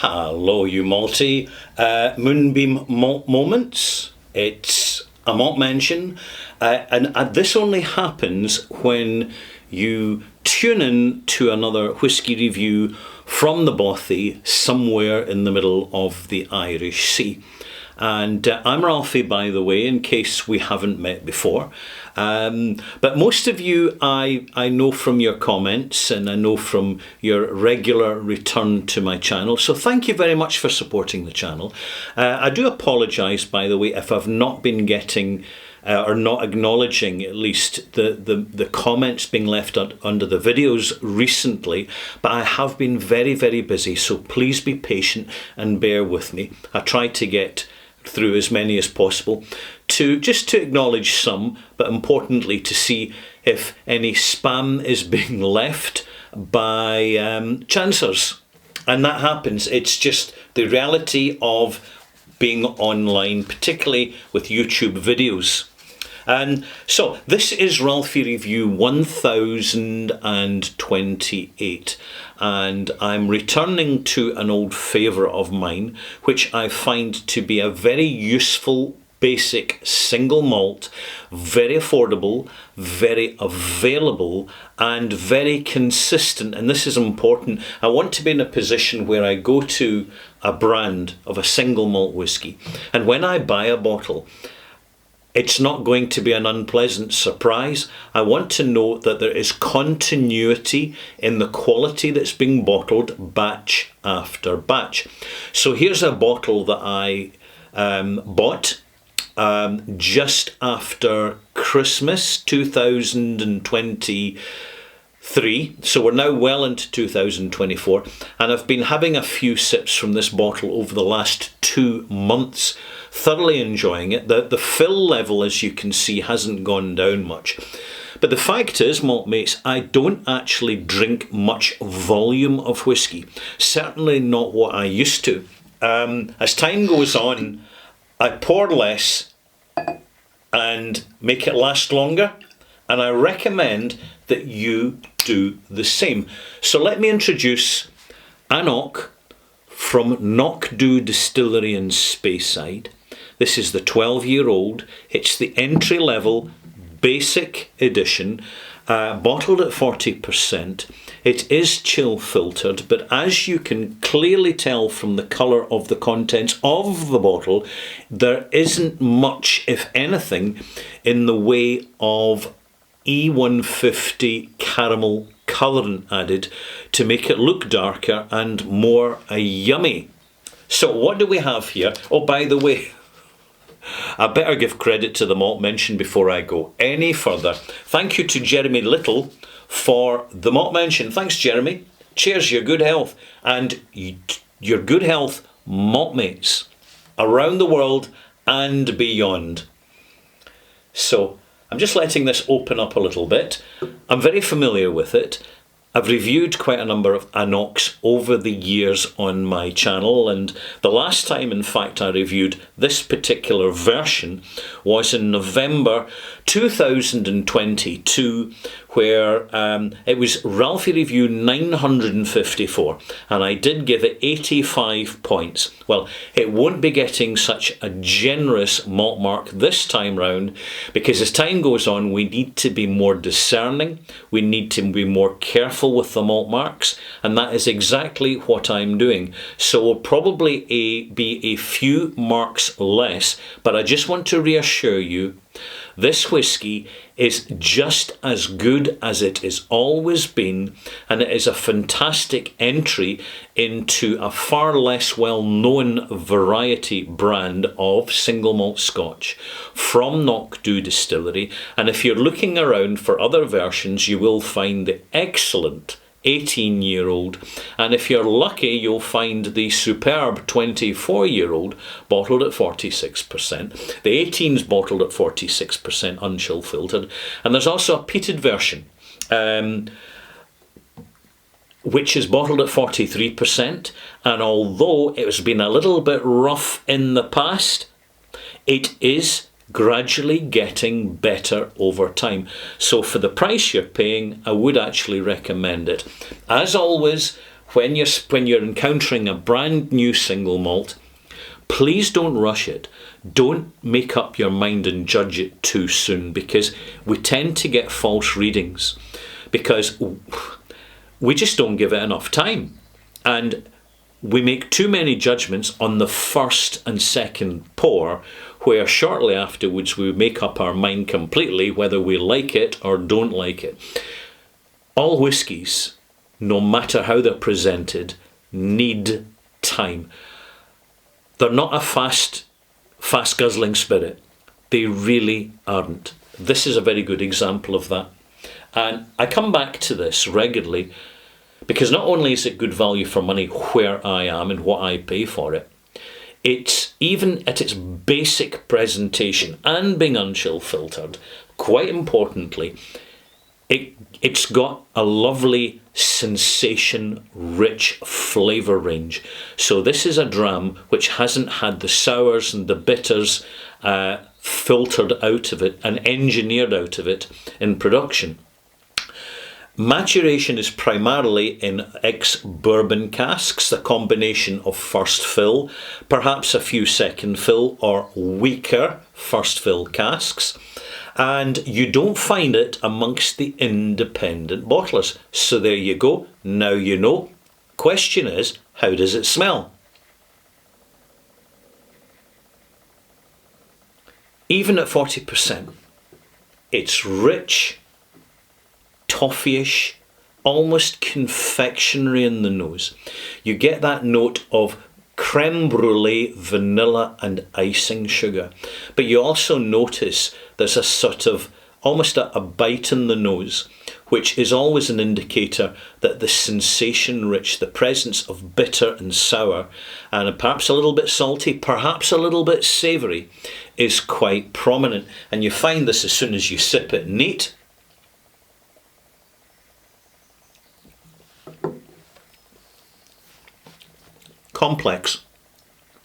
Hello, you multi Moonbeam malt moments. It's a malt mention, and this only happens when you tune in to another whisky review from the bothy somewhere in the middle of the Irish Sea. And I'm Ralphie, by the way, in case we haven't met before. But most of you I know from your comments, and I know from your regular return to my channel. So thank you very much for supporting the channel. I do apologise, by the way, if I've not been getting or not acknowledging at least the comments being left under the videos recently, but I have been very, very busy, so please be patient and bear with me. I try to get through as many as possible, to acknowledge some, but importantly to see if any spam is being left by chancers. And that happens. It's just the reality of being online, particularly with YouTube videos. And so this is Ralphie Review 1028, and I'm returning to an old favourite of mine, which I find to be a very useful basic single malt, very affordable, very available, and very consistent. And this is important. I want to be in a position where I go to a brand of a single malt whisky, and when I buy a bottle, it's not going to be an unpleasant surprise. I want to know that there is continuity in the quality that's being bottled batch after batch. So here's a bottle that I bought just after Christmas 2023. So we're now well into 2024, and I've been having a few sips from this bottle over the last 2 months, thoroughly enjoying it. The fill level, as you can see, hasn't gone down much. But the fact is, malt mates, I don't actually drink much volume of whisky. Certainly not what I used to. As time goes on, I pour less and make it last longer. And I recommend that you do the same. So let me introduce Anok from Knockdhu Distillery in Speyside. This is the 12-year-old. It's the entry-level basic edition, bottled at 40%. It is chill filtered, but as you can clearly tell from the colour of the contents of the bottle, there isn't much, if anything, in the way of E150 caramel colouring added to make it look darker and more yummy. So what do we have here? Oh, by the way, I better give credit to the malt mention before I go any further. Thank you to Jeremy Little for the malt mention. Thanks, Jeremy. Cheers, your good health. And your good health, malt mates, around the world and beyond. So I'm just letting this open up a little bit. I'm very familiar with it. I've reviewed quite a number of Anoks over the years on my channel, and the last time, in fact, I reviewed this particular version was in November 2022, where it was Ralphie Review 954, and I did give it 85 points. Well, it won't be getting such a generous malt mark this time round, because as time goes on, we need to be more discerning, we need to be more careful with the malt marks, and that is exactly what I'm doing. So we'll probably be a few marks less, but I just want to reassure you, this whisky is just as good as it has always been, and it is a fantastic entry into a far less well-known variety brand of single malt Scotch from Knockdhu Distillery. And if you're looking around for other versions, you will find the excellent 18-year-old, and if you're lucky, you'll find the superb 24-year-old bottled at 46%. The 18's bottled at 46% unchill filtered, and there's also a peated version, which is bottled at 43%, and although it has been a little bit rough in the past, it is gradually getting better over time. So for the price you're paying, I would actually recommend it. As always, when you're encountering a brand new single malt, please don't rush it. Don't make up your mind and judge it too soon, because we tend to get false readings because we just don't give it enough time. And we make too many judgments on the first and second pour, where shortly afterwards we make up our mind completely whether we like it or don't like it. All whiskies, no matter how they're presented, need time. They're not a fast guzzling spirit. They really aren't. This is a very good example of that. And I come back to this regularly because not only is it good value for money where I am and what I pay for it, it's even at its basic presentation and being unchill filtered, quite importantly, it's got a lovely sensation-rich flavour range. So this is a dram which hasn't had the sours and the bitters filtered out of it and engineered out of it in production. Maturation is primarily in ex-bourbon casks, the combination of first fill, perhaps a few second fill or weaker first fill casks. And you don't find it amongst the independent bottlers. So there you go. Now you know. Question is, how does it smell? Even at 40%, it's rich, toffee-ish, almost confectionery in the nose. You get that note of creme brulee, vanilla and icing sugar. But you also notice there's a sort of almost a bite in the nose, which is always an indicator that the sensation rich, the presence of bitter and sour, and perhaps a little bit salty, perhaps a little bit savoury, is quite prominent. And you find this as soon as you sip it neat. Complex,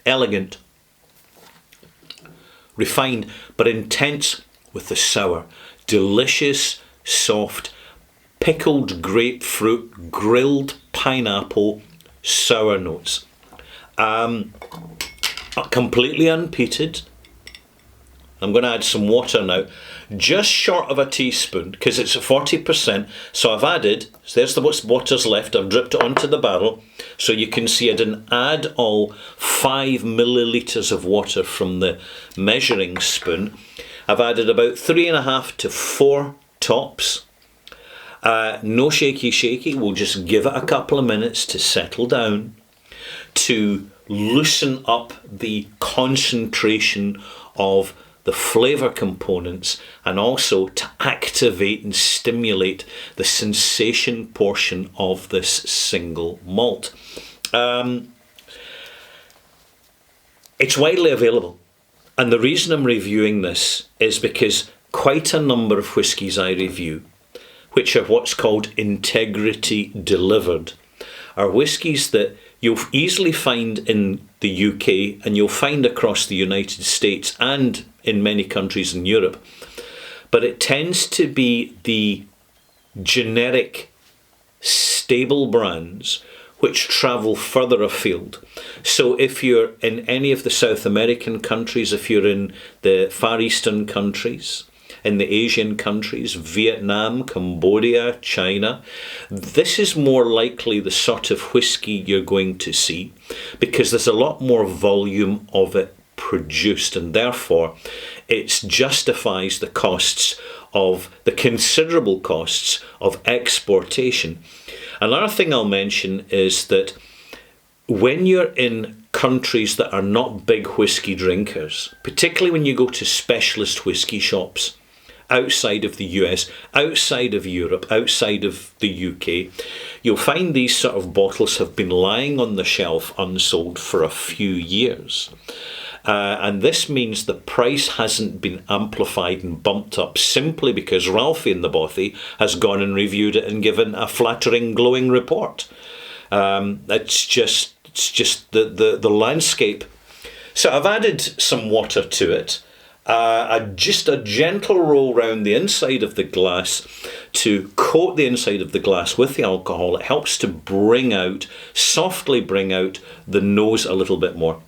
elegant, refined, but intense with the sour. Delicious, soft, pickled grapefruit, grilled pineapple, sour notes. Completely unpeated. I'm going to add some water now, just short of a teaspoon, because it's at 40%. So I've added, there's the water's left, I've dripped it onto the barrel. So you can see I didn't add all 5 millilitres of water from the measuring spoon. I've added about 3.5 to 4 tops. No shaky, we'll just give it a couple of minutes to settle down, to loosen up the concentration of the flavour components, and also to activate and stimulate the sensation portion of this single malt. It's widely available, and the reason I'm reviewing this is because quite a number of whiskies I review, which are what's called integrity delivered, are whiskies that you'll easily find in the UK and you'll find across the United States and in many countries in Europe. But it tends to be the generic stable brands which travel further afield. So if you're in any of the South American countries, if you're in the Far Eastern countries, in the Asian countries, Vietnam, Cambodia, China, this is more likely the sort of whiskey you're going to see, because there's a lot more volume of it produced, and therefore it justifies the considerable costs of exportation. Another thing I'll mention is that when you're in countries that are not big whiskey drinkers, particularly when you go to specialist whiskey shops outside of the US, outside of Europe, outside of the UK, you'll find these sort of bottles have been lying on the shelf unsold for a few years. And this means the price hasn't been amplified and bumped up simply because Ralphie in the Bothy has gone and reviewed it and given a flattering, glowing report. It's just the landscape. So I've added some water to it. Just a gentle roll round the inside of the glass to coat the inside of the glass with the alcohol. It helps to softly bring out the nose a little bit more.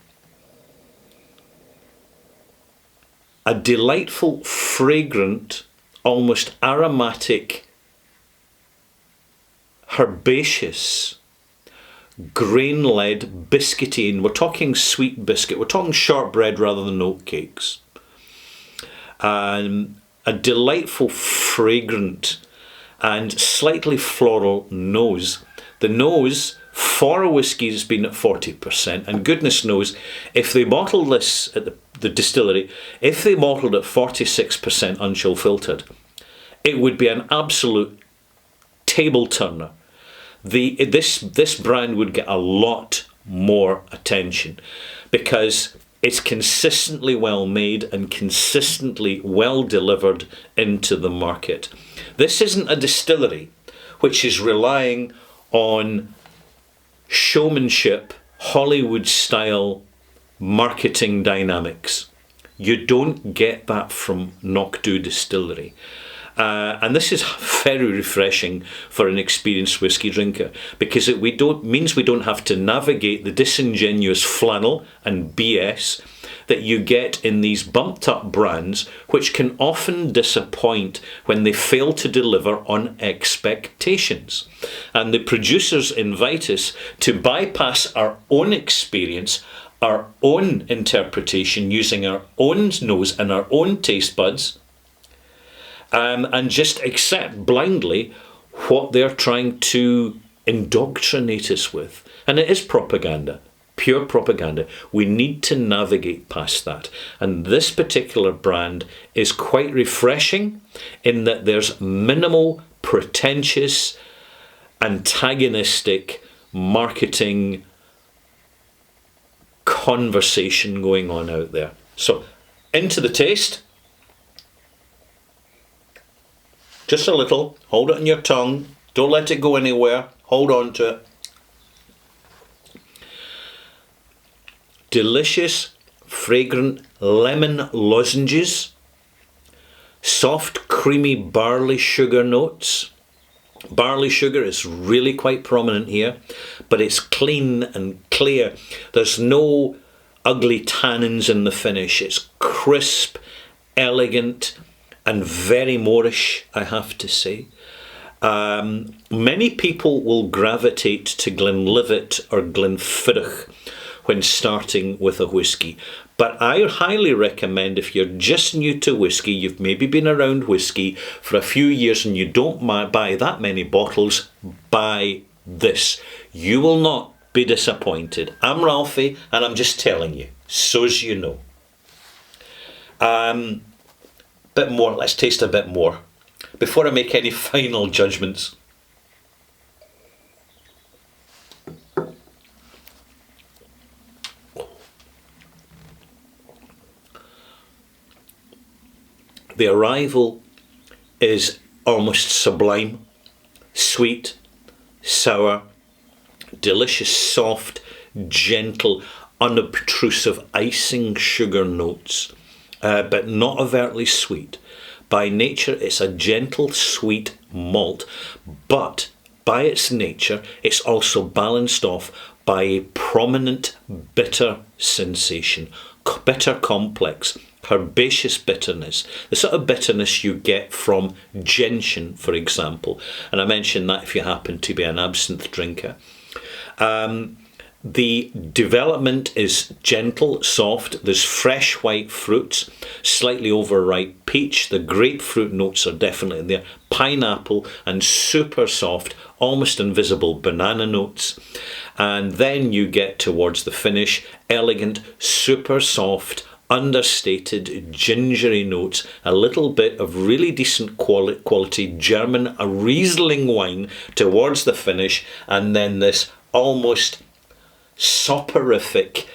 A delightful, fragrant, almost aromatic, herbaceous, grain-led biscuitine. We're talking sweet biscuit. We're talking shortbread rather than oatcakes. A delightful, fragrant, and slightly floral nose. The nose for a whisky has been at 40%, and goodness knows, if they bottle this at the distillery, if they bottled at 46% unchill filtered, it would be an absolute table turner. This brand would get a lot more attention because it's consistently well made and consistently well delivered into the market. This isn't a distillery which is relying on showmanship, Hollywood-style marketing dynamics. You don't get that from Knockdhu Distillery. And this is very refreshing for an experienced whisky drinker because means we don't have to navigate the disingenuous flannel and BS that you get in these bumped up brands, which can often disappoint when they fail to deliver on expectations. And the producers invite us to bypass our own experience, our own interpretation, using our own nose and our own taste buds, and just accept blindly what they're trying to indoctrinate us with. And it is propaganda, pure propaganda. We need to navigate past that. And this particular brand is quite refreshing in that there's minimal, pretentious, antagonistic marketing conversation going on out there. So, into the taste. Just a little. Hold it on your tongue. Don't let it go anywhere. Hold on to it. Delicious, fragrant lemon lozenges. Soft, creamy barley sugar notes. Barley sugar is really quite prominent here, but it's clean and clear. There's no ugly tannins in the finish. It's crisp, elegant, and very Moorish, I have to say. Many people will gravitate to Glenlivet or Glenfiddich when starting with a whisky. But I highly recommend, if you're just new to whisky, you've maybe been around whisky for a few years and you don't buy that many bottles, buy this. You will not be disappointed. I'm Ralphie and I'm just telling you, so's you know. Bit more, let's taste a bit more before I make any final judgments. The arrival is almost sublime, sweet, sour, delicious, soft, gentle, unobtrusive icing sugar notes, but not overtly sweet. By nature, it's a gentle, sweet malt, but by its nature, it's also balanced off by a prominent bitter sensation, bitter complex, herbaceous bitterness, the sort of bitterness you get from gentian, for example. And I mentioned that if you happen to be an absinthe drinker. The development is gentle, soft. There's fresh white fruits, slightly overripe peach. The grapefruit notes are definitely there. Pineapple and super soft, almost invisible banana notes. And then you get towards the finish, elegant, super soft, understated gingery notes, a little bit of really decent quality German, a Riesling wine towards the finish, and then this almost soporific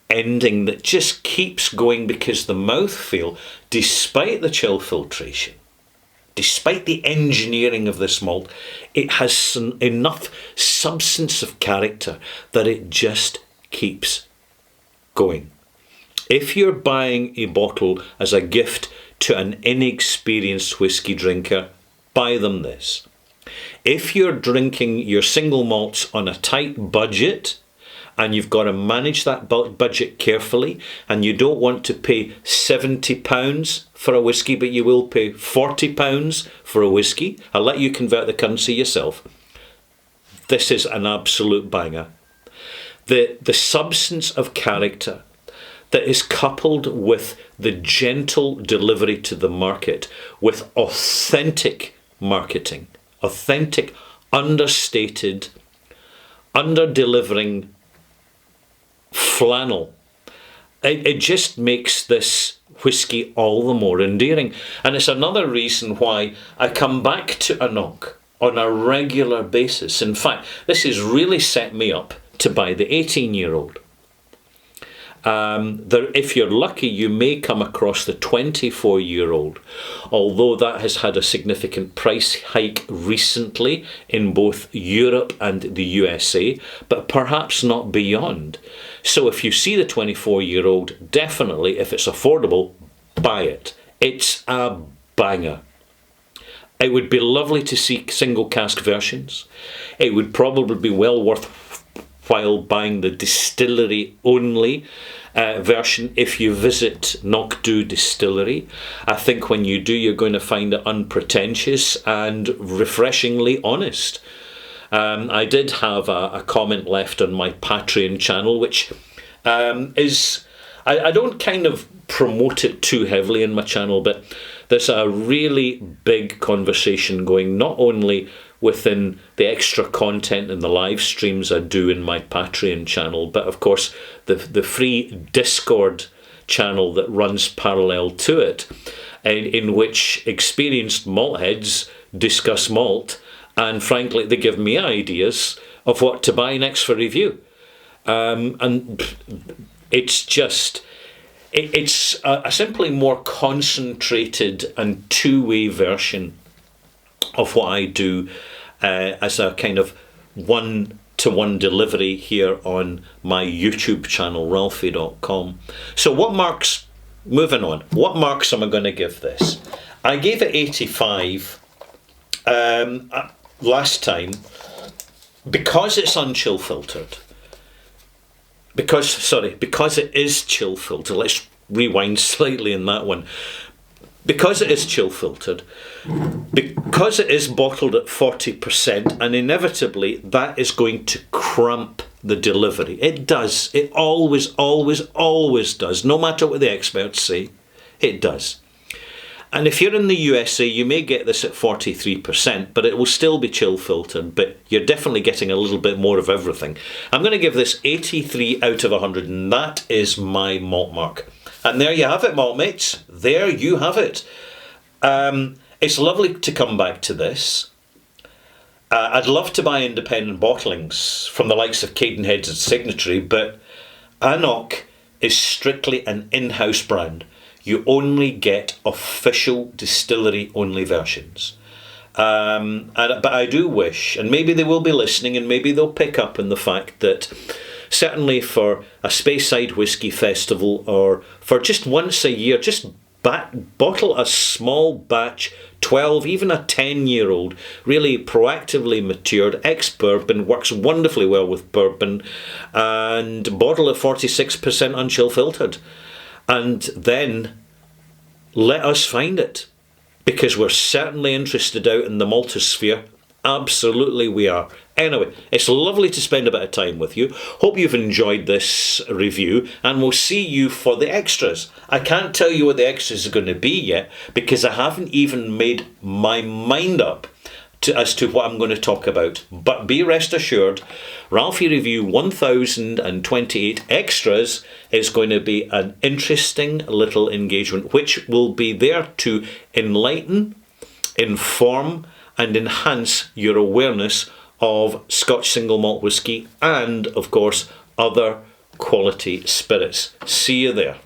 ending that just keeps going because the mouthfeel, despite the chill filtration, despite the engineering of this malt, it has enough substance of character that it just keeps going. If you're buying a bottle as a gift to an inexperienced whiskey drinker, buy them this. If you're drinking your single malts on a tight budget, and you've got to manage that budget carefully, and you don't want to pay £70 for a whiskey, but you will pay £40 for a whiskey, I'll let you convert the currency yourself. This is an absolute banger. The substance of character that is coupled with the gentle delivery to the market, with authentic marketing, authentic, understated, under-delivering flannel. It just makes this whiskey all the more endearing. And it's another reason why I come back to Anok on a regular basis. In fact, this has really set me up to buy the 18-year-old. If you're lucky, you may come across the 24-year-old, although that has had a significant price hike recently in both Europe and the USA, but perhaps not beyond. So if you see the 24-year-old, definitely, if it's affordable, buy it. It's a banger. It would be lovely to see single cask versions. It would probably be well worthwhile buying the distillery only version if you visit Knockdhu Distillery. I think when you do, you're going to find it unpretentious and refreshingly honest. I did have a comment left on my Patreon channel, which is, I don't kind of promote it too heavily in my channel, but there's a really big conversation going not only within the extra content and the live streams I do in my Patreon channel, but of course the free Discord channel that runs parallel to it, in which experienced malt heads discuss malt, and frankly they give me ideas of what to buy next for review. And it's just, it's a simply more concentrated and two-way version of what I do as a kind of one-to-one delivery here on my YouTube channel, ralphie.com. So moving on, what marks am I going to give this? I gave it 85 last time because it's unchill filtered. Because it is chill filtered. Let's rewind slightly in that one. Because it is chill filtered, because it is bottled at 40%, and inevitably that is going to cramp the delivery. It does. It always, always, always does. No matter what the experts say, it does. And if you're in the USA, you may get this at 43%, but it will still be chill filtered, but you're definitely getting a little bit more of everything. I'm going to give this 83 out of 100, and that is my malt mark. And there you have it, malt mates. There you have it. It's lovely to come back to this. I'd love to buy independent bottlings from the likes of Cadenheads and Signatory, but Anok is strictly an in-house brand. You only get official distillery-only versions. But I do wish, and maybe they will be listening, and maybe they'll pick up on the fact that certainly for a Speyside Whisky Festival, or for just once a year, just bottle a small batch, 12, even a 10-year-old, really proactively matured, ex-bourbon, works wonderfully well with bourbon, and bottle at 46% unchill filtered. And then let us find it, because we're certainly interested out in the maltosphere. Absolutely we are. Anyway, it's lovely to spend a bit of time with you. Hope you've enjoyed this review, and we'll see you for the extras. I can't tell you what the extras are going to be yet, because I haven't even made my mind up as to what I'm going to talk about. But be rest assured, Ralphie Review 1028 Extras is going to be an interesting little engagement, which will be there to enlighten, inform, and enhance your awareness of Scotch single malt whisky and, of course, other quality spirits. See you there.